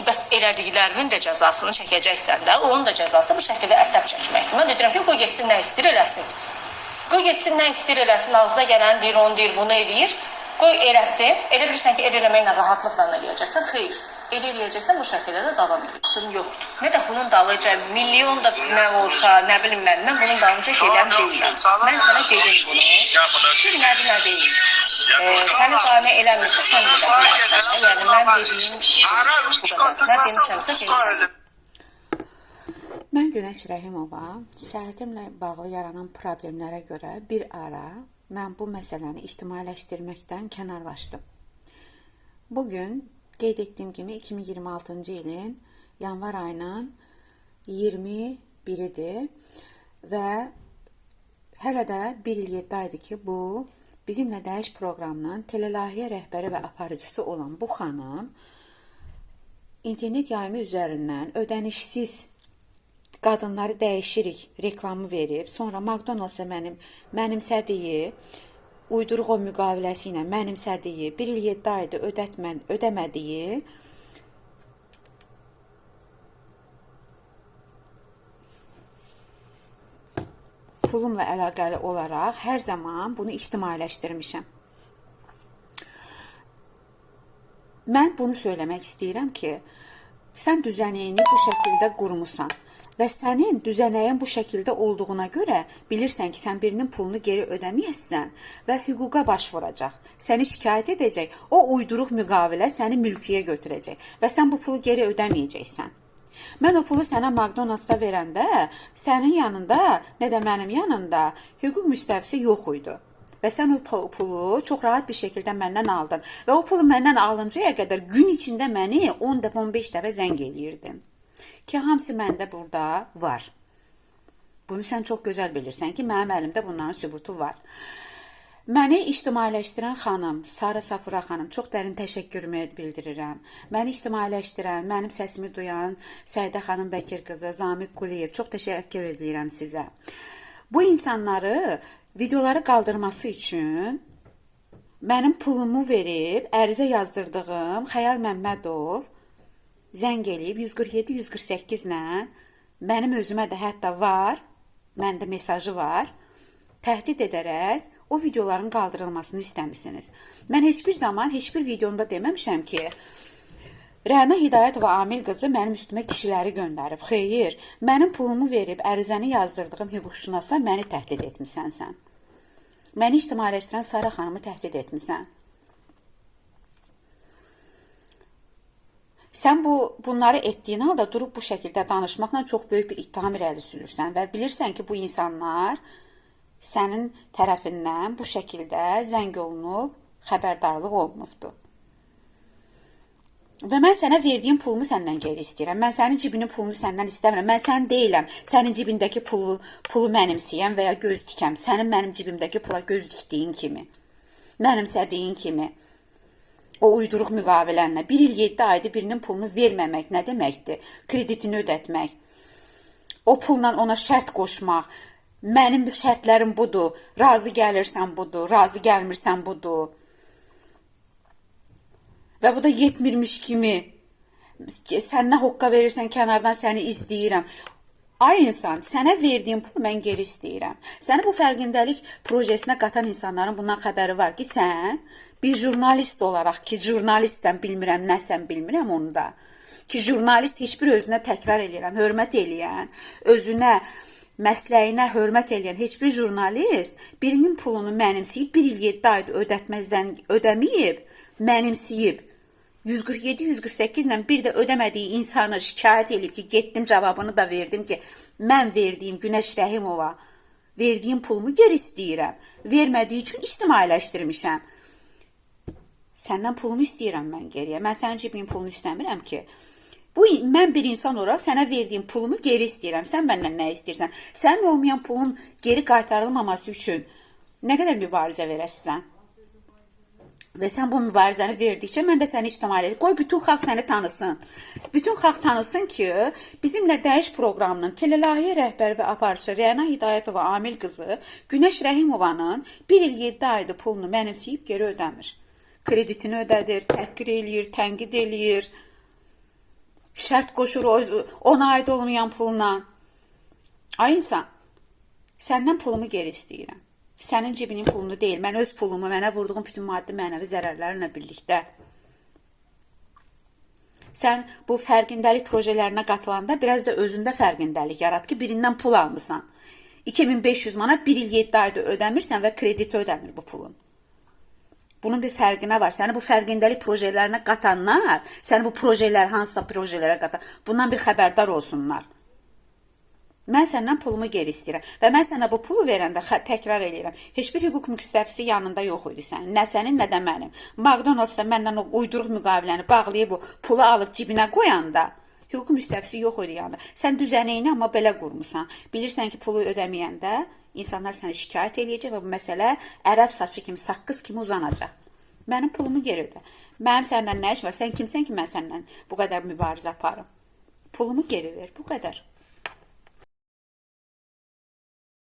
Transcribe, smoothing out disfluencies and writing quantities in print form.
bəs elədiklərinin də cəzasını çəkəcəksən də, onun da cəzası bu şəkildə əsəb çəkməkdir. Mən də deyirəm ki, qoy getsin nə istəyir eləsin. Qoy getsin nə istəyir eləsin, ağzına gələn deyir, onu deyir, bunu eləyir. Qoy eləsin. Elə bilirsən ki, el eləməklə rahatlıqla eləyəcəksən. Xeyr, el eləyəcəksən, bu şəkildə də davam edir. Yoxdur. Nə də bunun dalınca milyon da nə olsa, nə bilim mən bunun dalınca gedən deyiləm. Mən sənə dedim bunu. Ki, nədir, nə deyil. Səni qane eləmirsə, sən də bilərsən. Yəni, mən dediyim bu qədər. Nə demişəmsə, demişəm. Mən Günəş Rəhimova səhhətimlə bağlı yaranan problemlərə görə bir ara mən bu məsələni ictimailəşdirməkdən kənarlaşdım. Bugün qeyd etdiyim kimi 2026-cı ilin yanvar ayının 21-idir və hələ də bir il 7 aydır ki, bu Bizimlə Dəyiş proqramının telelayihə rəhbəri və aparıcısı olan bu xanım internet yayımı üzərindən ödənişsiz qadınları dəyişirik reklamı verib, sonra McDonald's-a mənimsədiyi, uyduruq o müqaviləsi ilə mənimsədiyi, 1 il 7 ayda ödəmədiyi pulumla əlaqəli olaraq hər zaman bunu ictimailəşdirmişəm. Mən bunu söyləmək istəyirəm ki, sən düzənəyini bu şəkildə qurmusan və sənin düzənəyin bu şəkildə olduğuna görə bilirsən ki, sən birinin pulunu geri ödəməyəsən və hüquqa başvuracaq. Səni şikayət edəcək, o uyduruq müqavilə səni mülkiyə götürəcək və sən bu pulu geri ödəməyəcəksən. Mən o pulu sənə McDonald's-da verəndə, sənin yanında, nə də mənim yanında hüquq müstəvisi yox idi. Və sən o pulu çox rahat bir şəkildə məndən aldın. Və o pulu məndən alıncaya qədər gün içində məni 10 dəfə, 15 dəfə zəng eləyirdin. Ki, hamısı məndə burada var. Bunu sən çox gözəl bilirsən ki, mənim əlimdə bunların sübutu var. Məni ictimailəşdirən xanım, Sara Safura xanım, çox dərin təşəkkürümü bildirirəm. Məni ictimailəşdirən, mənim səsimi duyan Səidə xanım Bəkir qızı, Zamiq Quliyev, çox təşəkkür edirəm sizə. Bu insanları videoları qaldırması üçün mənim pulumu verib, ərizə yazdırdığım Xəyal Məmmədov zəng eləyib 147-148 ilə mənim özümə də hətta var, məndə mesajı var, təhdid edərək o videoların qaldırılmasını istəmişsiniz. Mən heç bir zaman, heç bir videomda deməmişəm ki, Rəna Hidayətova Amil qızı mənim üstümə kişiləri göndərib. Xeyr, mənim pulumu verib, ərizəni yazdırdığım hüquqşünaslar məni təhdid etmisən sən. Məni ictimailəşdirən Sara xanımı təhdid etmisən. Sən bunları etdiyin halda durub bu şəkildə danışmaqla çox böyük bir ittiham irəli sürürsən və bilirsən ki, bu insanlar sənin tərəfindən bu şəkildə zəng olunub, xəbərdarlıq olunubdur. Və mən sənə verdiyim pulumu səndən geri istəyirəm. Mən sənin cibinin pulunu səndən istəmirəm. Mən sən deyiləm. Sənin cibindəki pulu mənimsəyəm və ya göz dikəm. Sənin mənim cibimdəki pula göz dikdiyin kimi, mənimsədiyin kimi. O uyduruq müqavilərlə 1 il 7 ayda birinin pulunu verməmək nə deməkdir? Kreditini ödətmək. O pulla ona şərt qoşmaq. Mənim şərtlərim budur, razı gəlirsən budur, razı gəlmirsən budur. Və bu da yetmirmiş kimi, sən nə hoqqa verirsən kənardan səni izləyirəm. Ay insan, sənə verdiyim pulu mən geri istəyirəm. Səni bu fərqindəlik projesinə qatan insanların bundan xəbəri var ki, sən bir jurnalist olaraq ki, jurnalistəm, bilmirəm, nəsən bilmirəm onu da. Ki, jurnalist heç bir özünə təkrar eləyirəm, hörmət eləyən, özünə, məsləyinə hörmət eləyən heç bir jurnalist birinin pulunu mənimsəyib, 1 il 7 ayda ödəməyib, mənimsəyib. 147-148 ilə bir də ödəmədiyi insanı şikayət edib ki, getdim cavabını da verdim ki, mən verdiyim Günəş Rəhimova, verdiyim pulumu geri istəyirəm. Vermədiyi üçün ictimailəşdirmişəm. Səndən pulumu istəyirəm mən geriyə. Mən sənin cibimin pulunu istəmirəm ki. Mən bir insan olaraq sənə verdiyim pulumu geri istəyirəm. Sən məndən nə istəyirsən? Sənin olmayan pulun geri qaytarılmaması üçün nə qədər mübarizə verəsən? Və sən bu mübarizəni verdikcə mən də səni ictimailəşdirəm. Qoy bütün xalq səni tanısın. Bütün xalq tanısın ki, Bizimlə Dəyiş proqramının telelayihə rəhbəri və aparıcısı Rəna Hidayətova Amil qızı Günəş Rəhimovanın 1 il 7 ayda pulunu mənimsəyib geri ödəmir. Kreditini ödədir, təhqir eləyir, tənqid eləyir. Şərt qoşur ona aid olmayan pulla. Ay insan, səndən pulumu geri istəyirəm. Sənin cibinin pulunu deyil, mən öz pulumu, mənə vurduğum bütün maddi mənəvi zərərlərlə birlikdə. Sən bu fərqindəlik projələrinə qatılanda biraz da özündə fərqindəlik yarat ki, birindən pul almısan. 2500 manat 1 il 7 ayda ödəmirsən və krediti ödəmir bu pulun. Bunun bir fərqinə var. Səni bu fərqindəlik projələrinə qatanlar, səni bu projelər, hansısa projelərə qatan, bundan bir xəbərdar olsunlar. Mən səndən pulumu geri istəyirəm və mən sənə bu pulu verəndə təkrar edirəm. Heç bir hüquq müstəfisi yanında yox idi sənin. Nə sənin, nə də mənim. McDonald's məndən o uyduruq müqaviləni bağlayıb bu pulu alıb cibinə qoyanda hüquq müstəfisi yox idi yanında. Sən düzənəyini amma belə qurmusan. Bilirsən ki, pulu ödəməyəndə insanlar səni şikayət edəcək və bu məsələ ərəb saçı kimi, saqqız kimi uzanacaq. Mənim pulumu geri ödə. Mənim səndən nə iş var? Sən kimsən ki, mən səndən bu qədər mübarizə aparım? Pulumu geri ver, bu qədər.